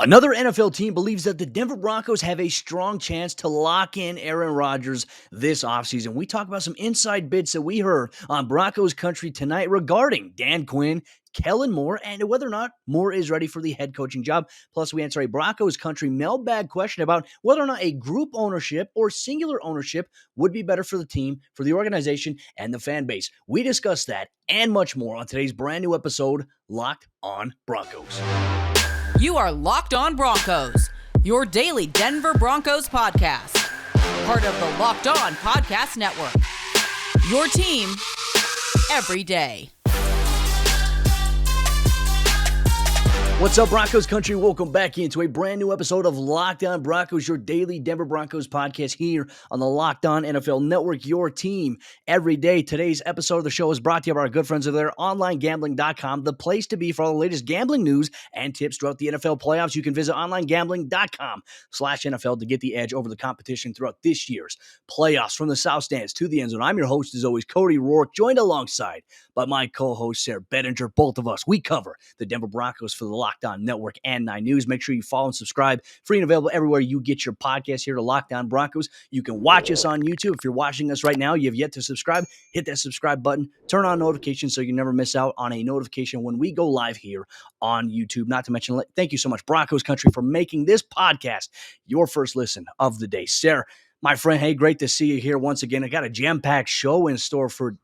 Another NFL team believes that the Denver Broncos have a strong chance to lock in Aaron Rodgers this offseason. We talk about some inside bits that we heard on Broncos Country tonight regarding Dan Quinn, Kellen Moore, and whether or not Moore is ready for the head coaching job. Plus, we answer a Broncos Country mailbag question about whether or not a group ownership or singular ownership would be better for the team, for the organization, and the fan base. We discuss that and much more on today's brand new episode, Locked on Broncos. You are Locked on Broncos, your daily Denver Broncos podcast. Part of the Locked on Podcast Network. Your team every day. What's up, Broncos Country? Welcome back into a brand new episode of Locked on Broncos, your daily Denver Broncos podcast here on the Locked on NFL Network, your team every day. Today's episode of the show is brought to you by our good friends over there, onlinegambling.com, the place to be for all the latest gambling news and tips throughout the NFL playoffs. You can visit onlinegambling.com/NFL to get the edge over the competition throughout this year's playoffs. From the South Stands to the end zone, I'm your host, as always, Cody Roark, joined alongside by my co-host, Sayre Bedinger. Both of us, we cover the Denver Broncos for the Locked On Network and 9 News. Make sure you follow and subscribe. Free and available everywhere you get your podcast here to Locked On Broncos. You can watch us on YouTube. If you're watching us right now, you have yet to subscribe, hit that subscribe button, turn on notifications so you never miss out on a notification when we go live here on YouTube. Not to mention, thank you so much, Broncos Country, for making this podcast your first listen of the day. Sayre, my friend, hey, great to see you here once again. I got a jam-packed show in store for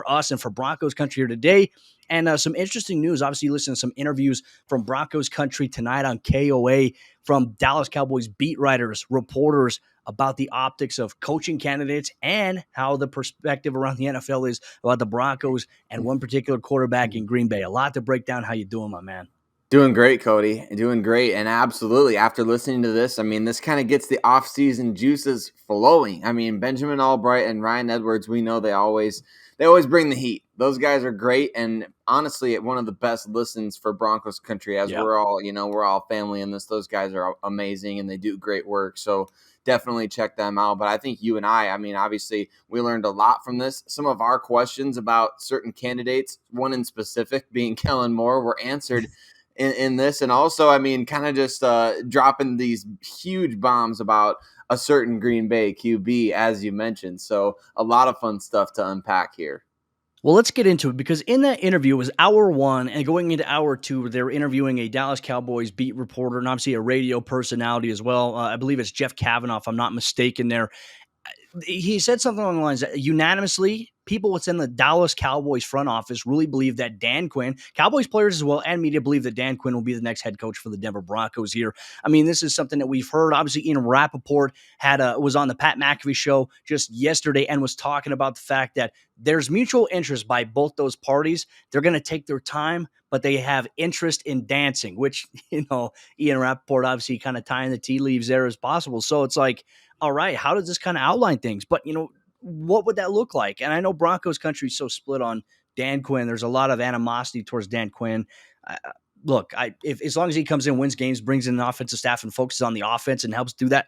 us and for Broncos Country here today. And some interesting news. Obviously, you listen to some interviews from Broncos Country tonight on KOA from Dallas Cowboys beat writers, reporters about the optics of coaching candidates and how the perspective around the NFL is about the Broncos and one particular quarterback in Green Bay. A lot to break down. How you doing, my man? Doing great, Cody. Doing great. And absolutely, after listening to this, I mean, this kind of gets the off-season juices flowing. I mean, Benjamin Albright and Ryan Edwards, we know they always bring the heat. Those guys are great. And honestly, one of the best listens for Broncos Country, as we're all family in this. Those guys are amazing and they do great work. So definitely check them out. But I think you and I mean, obviously, we learned a lot from this. Some of our questions about certain candidates, one in specific being Kellen Moore, were answered in this. And also, I mean, kind of just dropping these huge bombs about a certain Green Bay QB, as you mentioned. So a lot of fun stuff to unpack here. Well, let's get into it, because in that interview, it was hour one, and going into hour two, they were interviewing a Dallas Cowboys beat reporter and obviously a radio personality as well. I believe it's Jeff Kavanaugh, if I'm not mistaken there. He said something along the lines that unanimously, people within the Dallas Cowboys front office really believe that Dan Quinn, Cowboys players as well, and media believe that Dan Quinn will be the next head coach for the Denver Broncos here. I mean, this is something that we've heard. Obviously, Ian Rappaport was on the Pat McAfee show just yesterday and was talking about the fact that there's mutual interest by both those parties. They're going to take their time, but they have interest in dancing, which, Ian Rappaport obviously kind of tying the tea leaves there as possible. So it's like, all right, how does this kind of outline things? But, what would that look like? And I know Broncos Country is so split on Dan Quinn. There's a lot of animosity towards Dan Quinn. Look, if as long as he comes in, wins games, brings in an offensive staff and focuses on the offense and helps do that,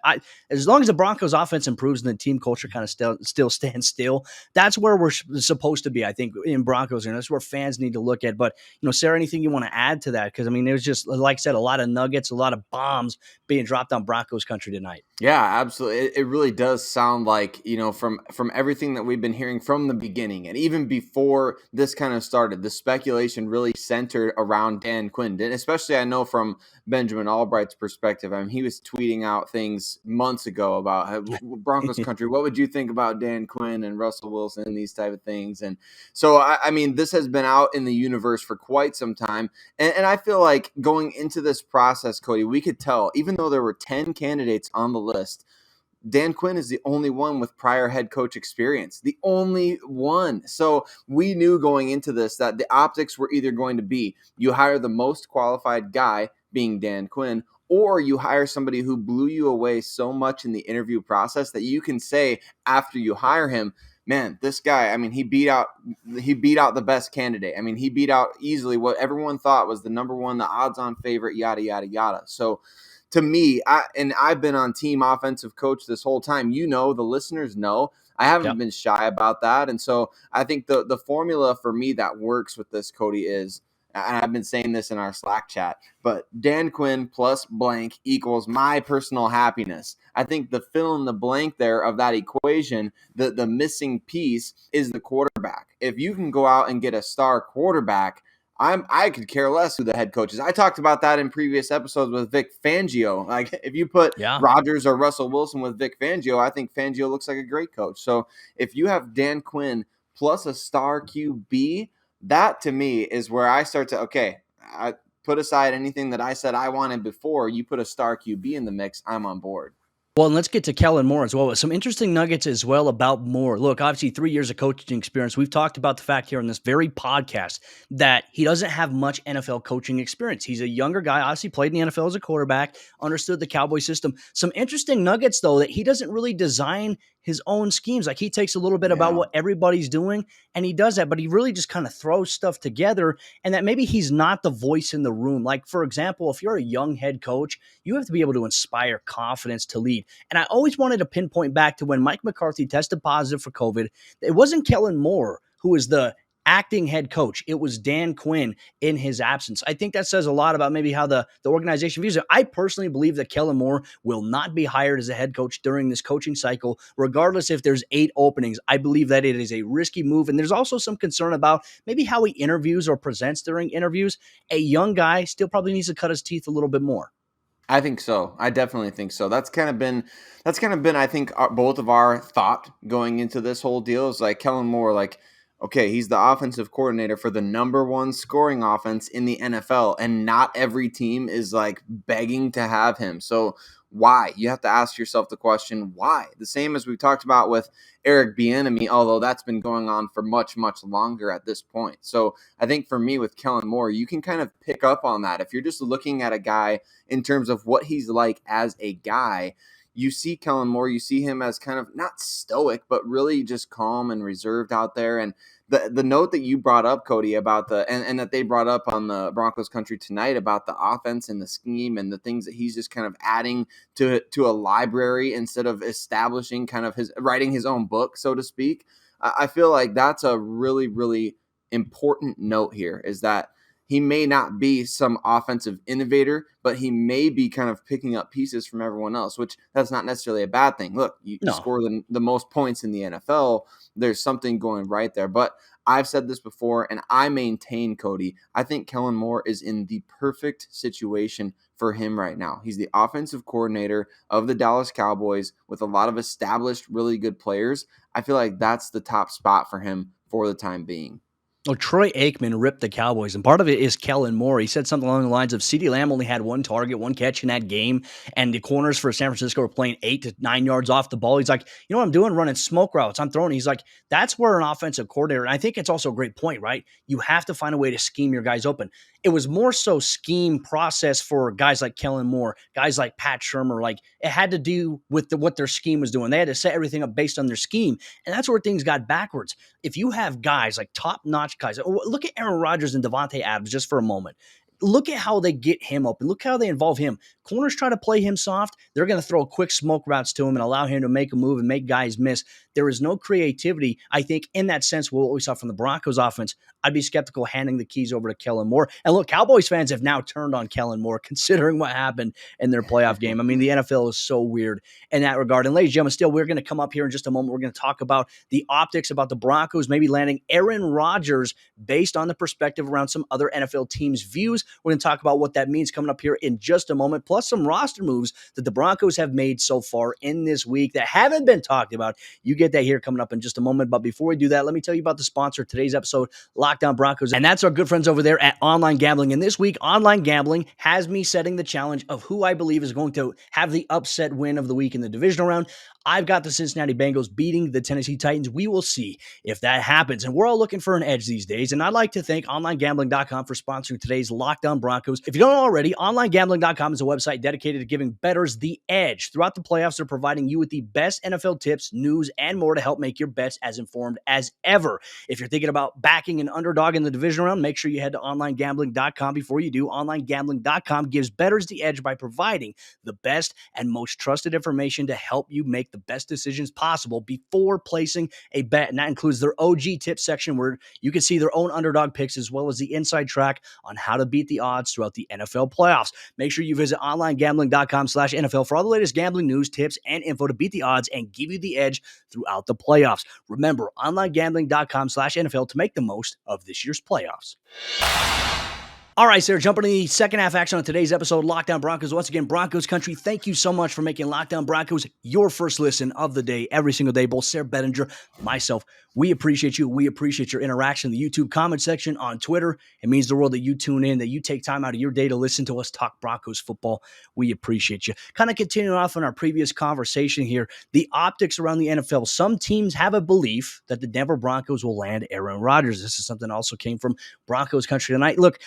as long as the Broncos offense improves and the team culture kind of still stands still, that's where we're supposed to be, I think, in Broncos. And that's where fans need to look at. But, Sayre, anything you want to add to that? Because, I mean, there's just, like I said, a lot of nuggets, a lot of bombs being dropped on Broncos Country tonight. Yeah, absolutely. It really does sound like, from everything that we've been hearing from the beginning, and even before this kind of started, the speculation really centered around Dan Quinn. And especially, I know from Benjamin Albright's perspective, I mean, he was tweeting out things months ago about Broncos Country. What would you think about Dan Quinn and Russell Wilson and these type of things? And so, I mean, this has been out in the universe for quite some time. And I feel like going into this process, Cody, we could tell, even though there were 10 candidates on the list, Dan Quinn is the only one with prior head coach experience, the only one. So we knew going into this that the optics were either going to be you hire the most qualified guy, being Dan Quinn, or you hire somebody who blew you away so much in the interview process that you can say after you hire him, man, this guy, I mean, he beat out the best candidate. I mean, he beat out easily what everyone thought was the number one, the odds-on favorite, yada, yada, yada. So to me, I've been on team offensive coach this whole time. The listeners know. I haven't been shy about that. And so I think the formula for me that works with this, Cody, is and I've been saying this in our Slack chat, but Dan Quinn plus blank equals my personal happiness. I think the fill in the blank there of that equation, the missing piece is the quarterback. If you can go out and get a star quarterback, I could care less who the head coach is. I talked about that in previous episodes with Vic Fangio. Like, if you put Rodgers or Russell Wilson with Vic Fangio, I think Fangio looks like a great coach. So if you have Dan Quinn plus a star QB, that to me is where I start to, I put aside anything that I said I wanted before. You put a star QB in the mix, I'm on board. Well, and let's get to Kellen Moore as well. Some interesting nuggets as well about Moore. Look, obviously 3 years of coaching experience. We've talked about the fact here on this very podcast that he doesn't have much NFL coaching experience. He's a younger guy, obviously played in the NFL as a quarterback, understood the Cowboy system. Some interesting nuggets, though, that he doesn't really design his own schemes. Like, he takes a little bit about what everybody's doing, and he does that, but he really just kind of throws stuff together, and that maybe he's not the voice in the room. Like, for example, if you're a young head coach, you have to be able to inspire confidence to lead. And I always wanted to pinpoint back to when Mike McCarthy tested positive for COVID. It wasn't Kellen Moore who was the acting head coach. It was Dan Quinn in his absence. I think that says a lot about maybe how the organization views it. I personally believe that Kellen Moore will not be hired as a head coach during this coaching cycle, regardless if there's 8 openings. I believe that it is a risky move. And there's also some concern about maybe how he interviews or presents during interviews. A young guy still probably needs to cut his teeth a little bit more. I think so. I definitely think so. That's kind of been, I think, both of our thought going into this whole deal is like Kellen Moore, like, okay, he's the offensive coordinator for the number 1 scoring offense in the NFL, and not every team is like begging to have him. So why? You have to ask yourself the question, why? The same as we talked about with Eric Bieniemy, although that's been going on for much, much longer at this point. So I think for me with Kellen Moore, you can kind of pick up on that. If you're just looking at a guy in terms of what he's like as a guy, you see Kellen Moore, you see him as kind of not stoic, but really just calm and reserved out there. And the note that you brought up, Cody, about and that they brought up on the Broncos Country tonight about the offense and the scheme and the things that he's just kind of adding to a library instead of establishing kind of writing his own book, so to speak. I feel like that's a really, really important note here, is that he may not be some offensive innovator, but he may be kind of picking up pieces from everyone else, which that's not necessarily a bad thing. Look, you score the most points in the NFL. There's something going right there. But I've said this before, and I maintain, Cody, I think Kellen Moore is in the perfect situation for him right now. He's the offensive coordinator of the Dallas Cowboys with a lot of established, really good players. I feel like that's the top spot for him for the time being. Well, Troy Aikman ripped the Cowboys, and part of it is Kellen Moore. He said something along the lines of CeeDee Lamb only had 1 target, 1 catch in that game, and the corners for San Francisco were playing 8 to 9 yards off the ball. He's like, you know what I'm doing? Running smoke routes. I'm throwing. He's like, that's where an offensive coordinator, and I think it's also a great point, right? You have to find a way to scheme your guys open. It was more so scheme process for guys like Kellen Moore, guys like Pat Shurmur. Like, it had to do with what their scheme was doing. They had to set everything up based on their scheme, and that's where things got backwards. If you have guys like top-notch guys, look at Aaron Rodgers and Devontae Adams just for a moment. Look at how they get him open. Look how they involve him. Corners try to play him soft. They're going to throw quick smoke routes to him and allow him to make a move and make guys miss. There is no creativity, I think, in that sense, what we saw from the Broncos offense. I'd be skeptical handing the keys over to Kellen Moore. And look, Cowboys fans have now turned on Kellen Moore, considering what happened in their playoff game. I mean, the NFL is so weird in that regard. And ladies and gentlemen, still, we're going to come up here in just a moment. We're going to talk about the optics about the Broncos maybe landing Aaron Rodgers based on the perspective around some other NFL teams' views. We're going to talk about what that means coming up here in just a moment, plus some roster moves that the Broncos have made so far in this week that haven't been talked about. You get that here coming up in just a moment. But before we do that, let me tell you about the sponsor of today's episode, Lockdown Broncos. And that's our good friends over there at Online Gambling. And this week, Online Gambling has me setting the challenge of who I believe is going to have the upset win of the week in the divisional round. I've got the Cincinnati Bengals beating the Tennessee Titans. We will see if that happens. And we're all looking for an edge these days. And I'd like to thank OnlineGambling.com for sponsoring today's Lockdown Broncos. If you don't already, OnlineGambling.com is a website dedicated to giving bettors the edge. Throughout the playoffs, they're providing you with the best NFL tips, news, and more to help make your bets as informed as ever. If you're thinking about backing an underdog in the division round, make sure you head to onlinegambling.com before you do. Onlinegambling.com gives bettors the edge by providing the best and most trusted information to help you make the best decisions possible before placing a bet. And that includes their OG tips section where you can see their own underdog picks as well as the inside track on how to beat the odds throughout the NFL playoffs. Make sure you visit onlinegambling.com/NFL for all the latest gambling news, tips, and info to beat the odds and give you the edge throughout the playoffs. Remember, onlinegambling.com/NFL to make the most of this year's playoffs. All right, Sayre, jumping to the second half action on today's episode, Lockdown Broncos. Once again, Broncos Country, thank you so much for making Lockdown Broncos your first listen of the day every single day. Both Sayre, Bedinger, myself, we appreciate you. We appreciate your interaction in the YouTube comment section, on Twitter. It means the world that you tune in, that you take time out of your day to listen to us talk Broncos football. We appreciate you. Kind of continuing off on our previous conversation here, the optics around the NFL. Some teams have a belief that the Denver Broncos will land Aaron Rodgers. This is something that also came from Broncos Country tonight. Look,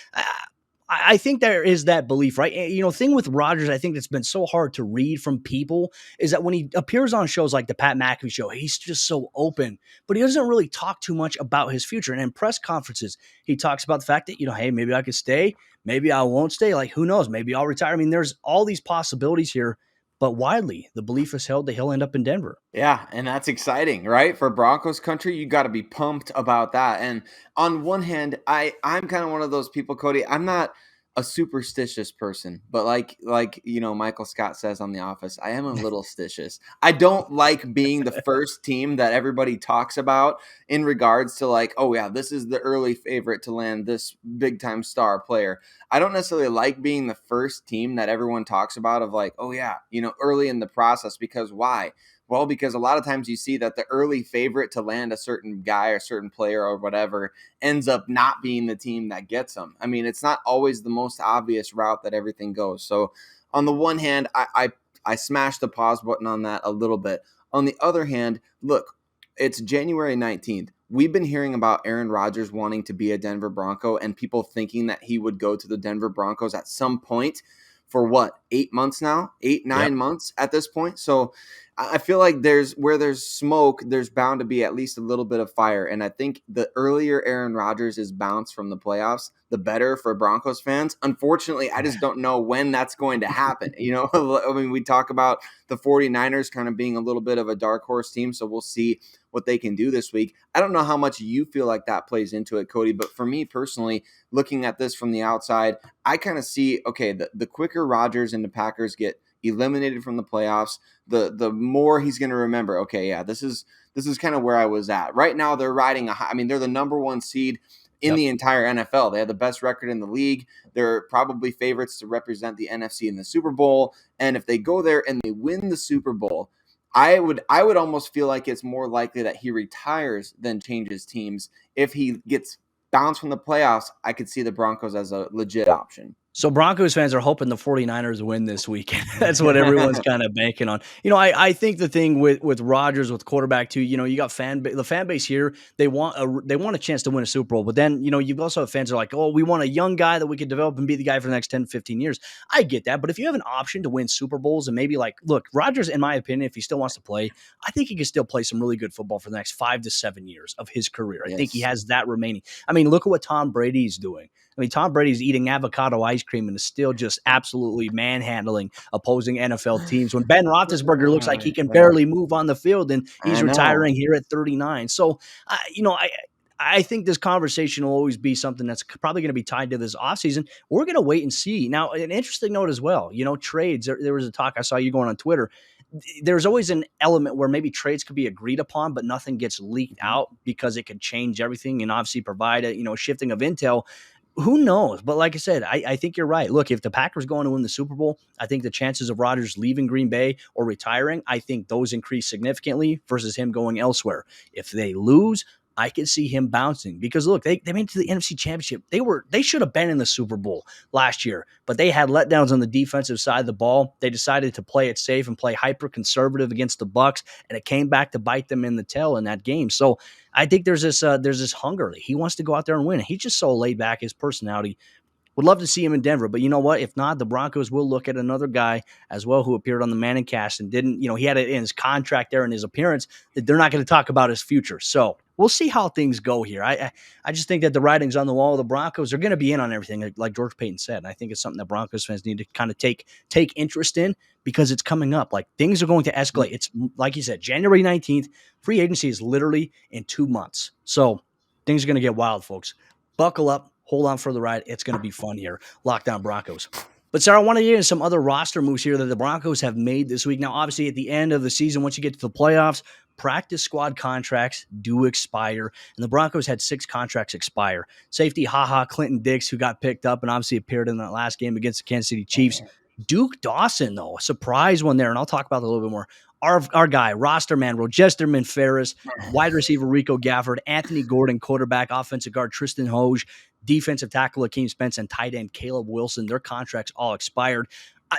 I think there is that belief, right? You know, thing with Rodgers, I think that's been so hard to read from people is that when he appears on shows like the Pat McAfee show, he's just so open, but he doesn't really talk too much about his future. And in press conferences, he talks about the fact that, you know, hey, maybe I could stay, maybe I won't stay. Like, who knows? Maybe I'll retire. I mean, there's all these possibilities here, but widely, the belief is held that he'll end up in Denver. Yeah, and that's exciting, right? For Broncos Country, you got to be pumped about that. And on one hand, I'm kind of one of those people, Cody. I'm not a superstitious person, but like you know, Michael Scott says on The Office, I am a little stitious. I don't like being the first team that everybody talks about in regards to like, oh yeah, this is the early favorite to land this big time star player. I don't necessarily like being the first team that everyone talks about of like, oh yeah, you know, early in the process, because why? Well, because a lot of times you see that the early favorite to land a certain guy or certain player or whatever ends up not being the team that gets them. I mean, it's not always the most obvious route that everything goes. So on the one hand, I smashed the pause button on that a little bit. On the other hand, look, it's January 19th. We've been hearing about Aaron Rodgers wanting to be a Denver Bronco and people thinking that he would go to the Denver Broncos at some point for what, 8 months now, 9 months at this point. So I feel like where there's smoke, there's bound to be at least a little bit of fire. And I think the earlier Aaron Rodgers is bounced from the playoffs, the better for Broncos fans. Unfortunately, I just don't know when that's going to happen. You know, I mean, we talk about the 49ers kind of being a little bit of a dark horse team. So we'll see what they can do this week. I don't know how much you feel like that plays into it, Cody, but for me personally, looking at this from the outside, I kind of see, okay, the quicker Rodgers and the Packers get eliminated from the playoffs, the more he's going to remember, okay, yeah, this is kind of where I was at. Right now, they're riding they're the number one seed in the entire NFL. They have the best record in the league. They're probably favorites to represent the NFC in the Super Bowl. And if they go there and they win the Super Bowl, I would almost feel like it's more likely that he retires than changes teams. If he gets bounced from the playoffs, I could see the Broncos as a legit option. So Broncos fans are hoping the 49ers win this weekend. That's what everyone's kind of banking on. You know, I think the thing with Rodgers, with quarterback too, you know, you got the fan base here. They want a chance to win a Super Bowl. But then, you know, you've also have fans that are like, oh, we want a young guy that we could develop and be the guy for the next 10, 15 years. I get that. But if you have an option to win Super Bowls and maybe like, look, Rodgers, in my opinion, if he still wants to play, I think he can still play some really good football for the next 5 to 7 years of his career. I think he has that remaining. I mean, look at what Tom Brady's doing. I mean, Tom Brady's eating avocado ice cream and is still just absolutely manhandling opposing NFL teams. When Ben Roethlisberger looks like he can barely move on the field, and he's retiring here at 39. So, you know, I think this conversation will always be something that's probably going to be tied to this offseason. We're going to wait and see. Now, an interesting note as well, you know, trades. There was a talk, I saw you going on Twitter. There's always an element where maybe trades could be agreed upon, but nothing gets leaked out because it could change everything and obviously provide a, you know, shifting of intel. Who knows? But like I said, I think you're right. Look, if the Packers go on to win the Super Bowl, I think the chances of Rodgers leaving Green Bay or retiring, I think those increase significantly versus him going elsewhere. If they lose, I could see him bouncing because look, they made it to the NFC Championship. They should have been in the Super Bowl last year, but they had letdowns on the defensive side of the ball. They decided to play it safe and play hyper conservative against the Bucs, and it came back to bite them in the tail in that game. So I think there's this hunger. He wants to go out there and win. He's just so laid back, his personality. Would love to see him in Denver, but you know what? If not, the Broncos will look at another guy as well who appeared on the Manningcast and didn't, you know, he had it in his contract there in his appearance that they're not going to talk about his future. So we'll see how things go here. I just think that the writing's on the wall. The Broncos are going to be in on everything, like George Payton said. And I think it's something that Broncos fans need to kind of take interest in because it's coming up. Like things are going to escalate. It's like you said, January 19th. Free agency is literally in 2 months. So things are going to get wild, folks. Buckle up. Hold on for the ride. It's going to be fun here. Lockdown Broncos. But, Sayre, I want to get into some other roster moves here that the Broncos have made this week. Now, obviously, at the end of the season, once you get to the playoffs, practice squad contracts do expire, and the Broncos had 6 contracts expire. Safety Clinton Dix, who got picked up and obviously appeared in that last game against the Kansas City Chiefs. Duke Dawson, though, a surprise one there, and I'll talk about that a little bit more. Our guy, roster man, Rogesterman Ferris, wide receiver Rico Gafford, Anthony Gordon, quarterback, offensive guard Tristan Hoge, defensive tackle Akeem Spence, and tight end Caleb Wilson. Their contracts all expired.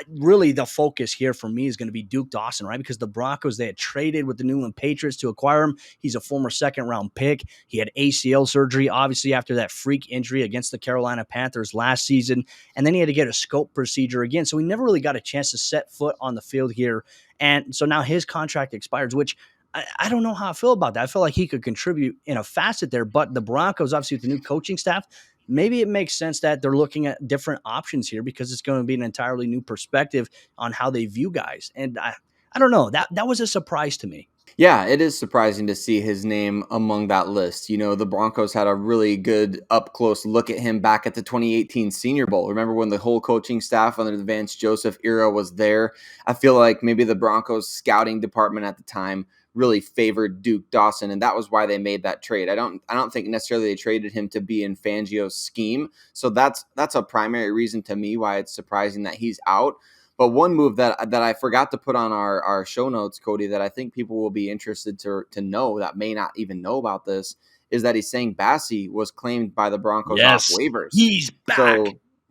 Really, the focus here for me is going to be Duke Dawson, right? Because the Broncos, they had traded with the New England Patriots to acquire him. He's a former second-round pick. He had ACL surgery, obviously, after that freak injury against the Carolina Panthers last season. And then he had to get a scope procedure again. So he never really got a chance to set foot on the field here. And so now his contract expires, which I don't know how I feel about that. I feel like he could contribute in a facet there. But the Broncos, obviously, with the new coaching staff, maybe it makes sense that they're looking at different options here because it's going to be an entirely new perspective on how they view guys. And I don't know. That was a surprise to me. Yeah, it is surprising to see his name among that list. You know, the Broncos had a really good up-close look at him back at the 2018 Senior Bowl. Remember when the whole coaching staff under the Vance Joseph era was there? I feel like maybe the Broncos scouting department at the time really favored Duke Dawson, and that was why they made that trade. I don't think necessarily they traded him to be in Fangio's scheme. So that's a primary reason to me why it's surprising that he's out. But one move that I forgot to put on our show notes, Cody, that I think people will be interested to know that may not even know about this is that he's saying Bassie was claimed by the Broncos off waivers. He's back. So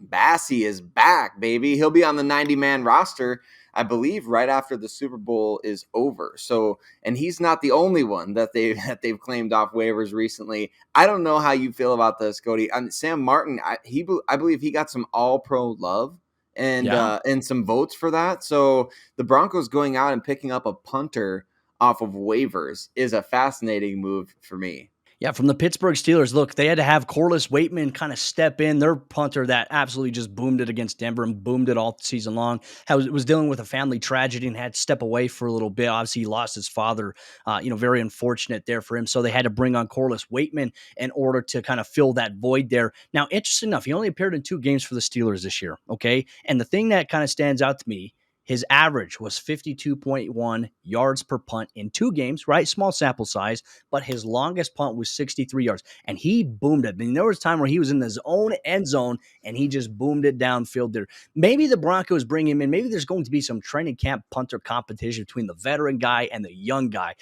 Bassie is back, baby. He'll be on the 90-man roster, I believe, right after the Super Bowl is over. So, and he's not the only one that they've claimed off waivers recently. I don't know how you feel about this, Cody. Sam Martin, I believe he got some All-Pro love and some votes for that. So the Broncos going out and picking up a punter off of waivers is a fascinating move for me. Yeah, from the Pittsburgh Steelers, look, they had to have Corliss Waitman kind of step in. Their punter that absolutely just boomed it against Denver and boomed it all season long. Was dealing with a family tragedy and had to step away for a little bit. Obviously, he lost his father, very unfortunate there for him. So they had to bring on Corliss Waitman in order to kind of fill that void there. Now, interesting enough, he only appeared in 2 games for the Steelers this year, okay? And the thing that kind of stands out to me, his average was 52.1 yards per punt in 2 games, right? Small sample size, but his longest punt was 63 yards, and he boomed it. I mean, there was a time where he was in his own end zone, and he just boomed it downfield there. Maybe the Broncos bring him in. Maybe there's going to be some training camp punter competition between the veteran guy and the young guy.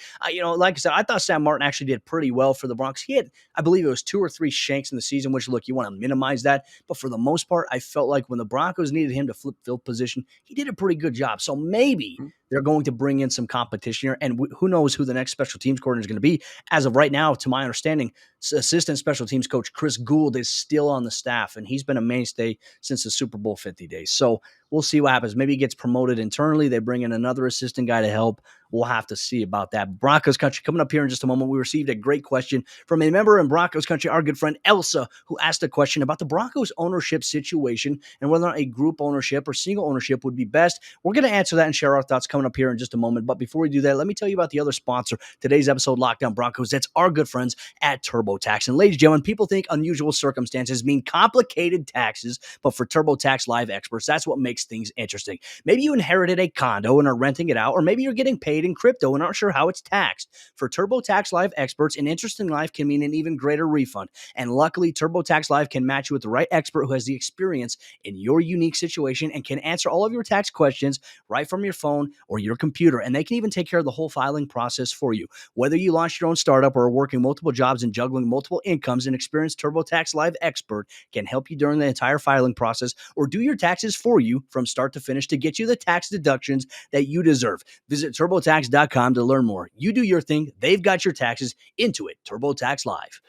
Like I said, I thought Sam Martin actually did pretty well for the Broncos. He had, I believe it was 2 or 3 shanks in the season, which, look, you want to minimize that, but for the most part, I felt like when the Broncos needed him to flip field position, he did a pretty good job. So maybe they're going to bring in some competition here, and who knows who the next special teams coordinator is going to be. As of right now, to my understanding, assistant special teams coach Chris Gould is still on the staff, and he's been a mainstay since the Super Bowl 50 days. So we'll see what happens. Maybe he gets promoted internally. They bring in another assistant guy to help. We'll have to see about that. Broncos Country coming up here in just a moment. We received a great question from a member in Broncos Country, our good friend Elsa, who asked a question about the Broncos ownership situation and whether or not a group ownership or single ownership would be best. We're going to answer that and share our thoughts coming up here in just a moment. But before we do that, let me tell you about the other sponsor, today's episode, Lockdown Broncos. That's our good friends at TurboTax. And ladies and gentlemen, people think unusual circumstances mean complicated taxes, but for TurboTax Live experts, that's what makes things interesting. Maybe you inherited a condo and are renting it out, or maybe you're getting paid in crypto and aren't sure how it's taxed. For TurboTax Live experts, an interest in life can mean an even greater refund. And luckily, TurboTax Live can match you with the right expert who has the experience in your unique situation and can answer all of your tax questions right from your phone or your computer. And they can even take care of the whole filing process for you. Whether you launched your own startup or are working multiple jobs and juggling multiple incomes, an experienced TurboTax Live expert can help you during the entire filing process or do your taxes for you from start to finish to get you the tax deductions that you deserve. Visit TurboTax.com to learn more. You do your thing. They've got your taxes. Into it. TurboTax Live.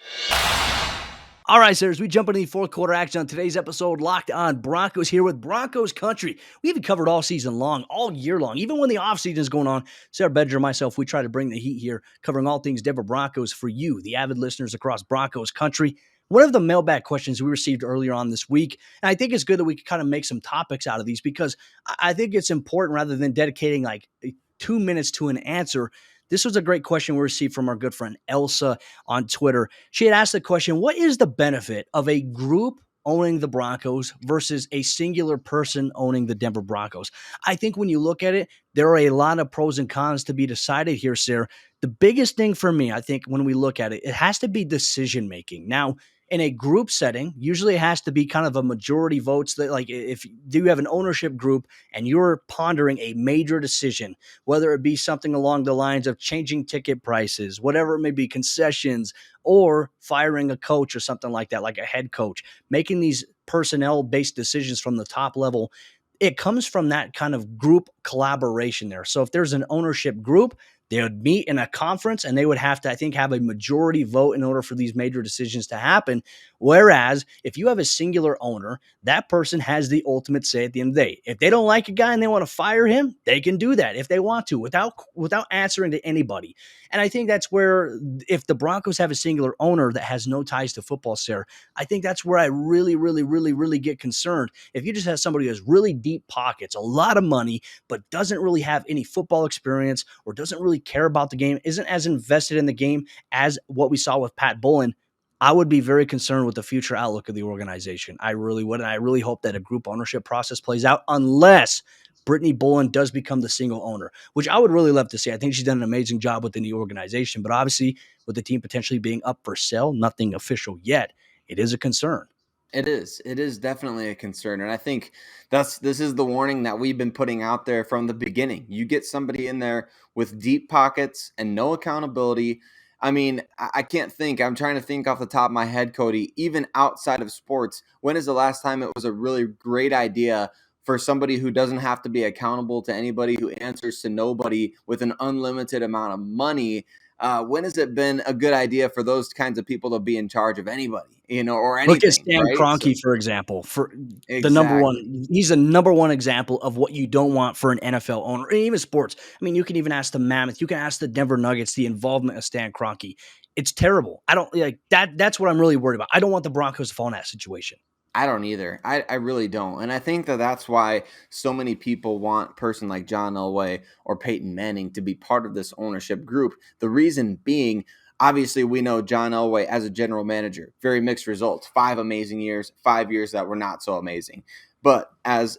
All right, sir, as we jump into the fourth quarter action on today's episode, Locked On Broncos here with Broncos Country. We have it covered all season long, all year long, even when the offseason is going on. Sayre, Bedinger, and myself, we try to bring the heat here, covering all things Denver Broncos for you, the avid listeners across Broncos Country. One of the mailbag questions we received earlier on this week, and I think it's good that we can kind of make some topics out of these because I think it's important rather than dedicating like 2 minutes to an answer. This was a great question we received from our good friend Elsa on Twitter. She had asked the question, what is the benefit of a group owning the Broncos versus a singular person owning the Denver Broncos? I think when you look at it, there are a lot of pros and cons to be decided here, Sayre. The biggest thing for me, I think, when we look at it, it has to be decision making. Now, in a group setting, usually it has to be kind of a majority votes that, like, if you have an ownership group and you're pondering a major decision, whether it be something along the lines of changing ticket prices, whatever it may be, concessions, or firing a coach or something like that, like a head coach, making these personnel-based decisions from the top level, it comes from that kind of group collaboration there. So if there's an ownership group, they would meet in a conference and they would have to, I think, have a majority vote in order for these major decisions to happen. Whereas if you have a singular owner, that person has the ultimate say at the end of the day. If they don't like a guy and they want to fire him, they can do that if they want to without answering to anybody. And I think that's where, if the Broncos have a singular owner that has no ties to football, Sayre, I think that's where I really get concerned. If you just have somebody who has really deep pockets, a lot of money, but doesn't really have any football experience or doesn't really care about the game, isn't as invested in the game as what we saw with Pat Bowlen, I would be very concerned with the future outlook of the organization. I really would. And I really hope that a group ownership process plays out unless Brittany Bowlen does become the single owner, which I would really love to see. I think she's done an amazing job within the organization, but obviously with the team potentially being up for sale, nothing official yet, it is a concern. It is. It is definitely a concern. And I think this is the warning that we've been putting out there from the beginning. You get somebody in there with deep pockets and no accountability. I mean, I can't think. I'm trying to think off the top of my head, Cody, even outside of sports, when is the last time it was a really great idea for somebody who doesn't have to be accountable to anybody, who answers to nobody, with an unlimited amount of money? When has it been a good idea for those kinds of people to be in charge of anybody, or anything? Look at Stan right? Kroenke, for example, for the number Exactly. one. He's the number one example of what you don't want for an NFL owner, and even sports. I mean, you can even ask the Mammoth, you can ask the Denver Nuggets, the involvement of Stan Kroenke. It's terrible. I don't like that. That's what I'm really worried about. I don't want the Broncos to fall in that situation. I don't either. I really don't. And I think that's why so many people want a person like John Elway or Peyton Manning to be part of this ownership group. The reason being, obviously, we know John Elway as a general manager, very mixed results, 5 amazing years, 5 years that were not so amazing. But as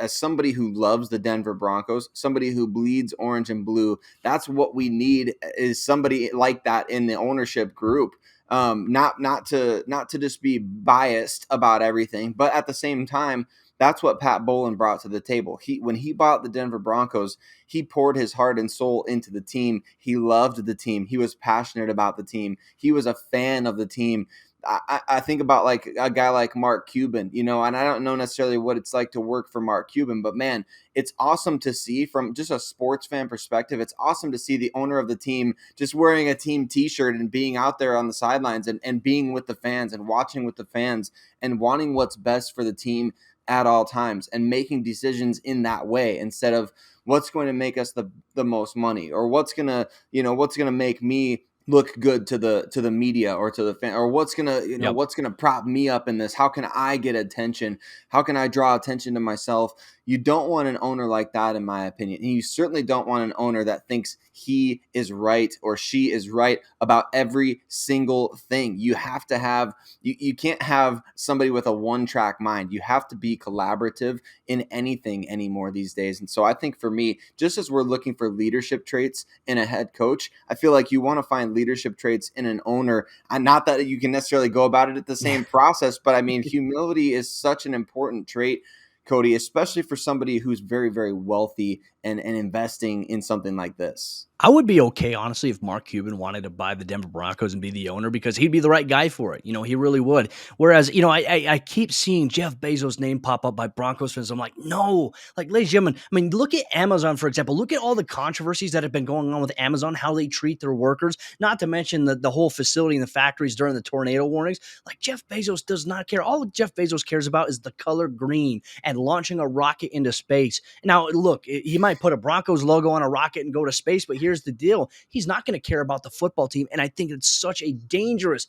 somebody who loves the Denver Broncos, somebody who bleeds orange and blue, that's what we need, is somebody like that in the ownership group. Not to just be biased about everything, but at the same time, that's what Pat Bowlen brought to the table. When he bought the Denver Broncos, he poured his heart and soul into the team. He loved the team. He was passionate about the team. He was a fan of the team. I think about like a guy like Mark Cuban, and I don't know necessarily what it's like to work for Mark Cuban, but man, it's awesome to see from just a sports fan perspective. It's awesome to see the owner of the team just wearing a team t-shirt and being out there on the sidelines and being with the fans and watching with the fans and wanting what's best for the team at all times and making decisions in that way instead of what's going to make us the most money, or what's going to make me look good to the media or to the fan, or what's gonna prop me up in this. How can I get attention? How can I draw attention to myself? You don't want an owner like that, in my opinion. And you certainly don't want an owner that thinks he is right or she is right about every single thing. You have to have, you can't have somebody with a one-track mind. You have to be collaborative in anything anymore these days. And so I think for me, just as we're looking for leadership traits in a head coach, I feel like you want to find leadership traits in an owner. And not that you can necessarily go about it at the same process, but I mean, humility is such an important trait. Cody, especially for somebody who's very, very wealthy and investing in something like this? I would be okay, honestly, if Mark Cuban wanted to buy the Denver Broncos and be the owner, because he'd be the right guy for it. He really would. Whereas, I keep seeing Jeff Bezos' name pop up by Broncos fans. I'm like, no. Like, ladies and gentlemen, I mean, look at Amazon, for example. Look at all the controversies that have been going on with Amazon, how they treat their workers, not to mention the whole facility and the factories during the tornado warnings. Like, Jeff Bezos does not care. All Jeff Bezos cares about is the color green and launching a rocket into space. Now, look, he might put a Broncos logo on a rocket and go to space, but here's the deal. He's not going to care about the football team. And I think it's such a dangerous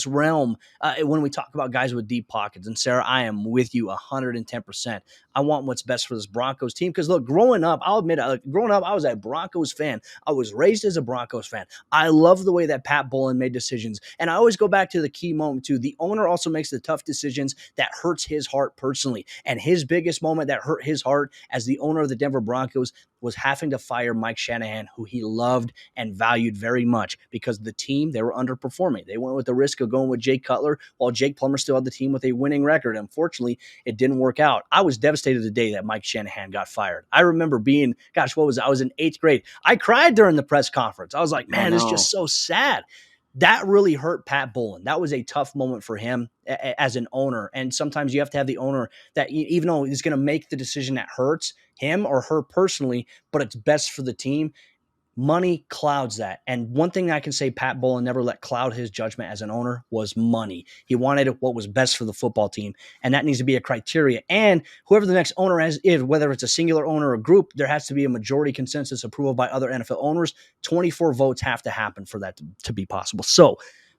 realm when we talk about guys with deep pockets. And Sayre, I am with you 110%. I want what's best for this Broncos team. Because look, growing up, I'll admit, growing up, I was a Broncos fan. I was raised as a Broncos fan. I love the way that Pat Bowlen made decisions. And I always go back to the key moment too. The owner also makes the tough decisions that hurts his heart personally. And his biggest moment that hurt his heart as the owner of the Denver Broncos was having to fire Mike Shanahan, who he loved and valued very much, because the team, they were underperforming. They went with the risk of going with Jake Cutler while Jake Plummer still had the team with a winning record. Unfortunately, it didn't work out. I was devastated the day that Mike Shanahan got fired. I remember being, I was in 8th grade. I cried during the press conference. I was like, man, it's just so sad. That really hurt Pat Bowlen. That was a tough moment for him as an owner. And sometimes you have to have the owner that, even though he's going to make the decision that hurts him or her personally, but it's best for the team. Money clouds that. And one thing I can say Pat Bowlen never let cloud his judgment as an owner was money. He wanted what was best for the football team, and that needs to be a criteria. And whoever the next owner is, whether it's a singular owner or a group, there has to be a majority consensus approval by other NFL owners. 24 votes have to happen for that to be possible. So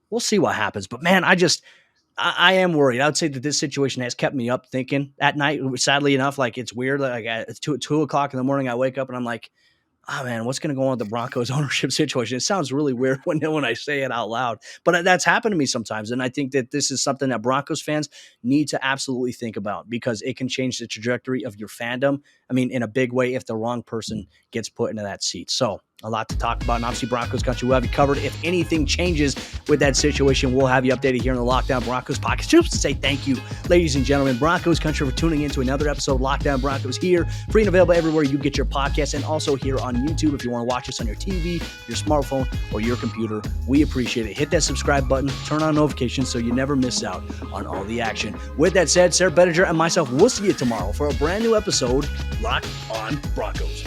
we'll see what happens. But man, I am worried. I would say that this situation has kept me up thinking at night. Sadly enough, like, it's weird. Like, it's 2 o'clock in the morning. I wake up and I'm like, oh man, what's going to go on with the Broncos ownership situation? It sounds really weird when I say it out loud, but that's happened to me sometimes. And I think that this is something that Broncos fans need to absolutely think about, because it can change the trajectory of your fandom. I mean, in a big way, if the wrong person gets put into that seat. So a lot to talk about. And obviously, Broncos Country will have you covered. If anything changes with that situation, we'll have you updated here in the Lockdown Broncos podcast. Just to say thank you, ladies and gentlemen, Broncos Country, for tuning in to another episode of Lockdown Broncos here, free and available everywhere you get your podcasts, and also here on YouTube if you want to watch us on your TV, your smartphone, or your computer. We appreciate it. Hit that subscribe button, turn on notifications so you never miss out on all the action. With that said, Sayre, Bedinger, and myself, we'll see you tomorrow for a brand new episode, Locked on Broncos.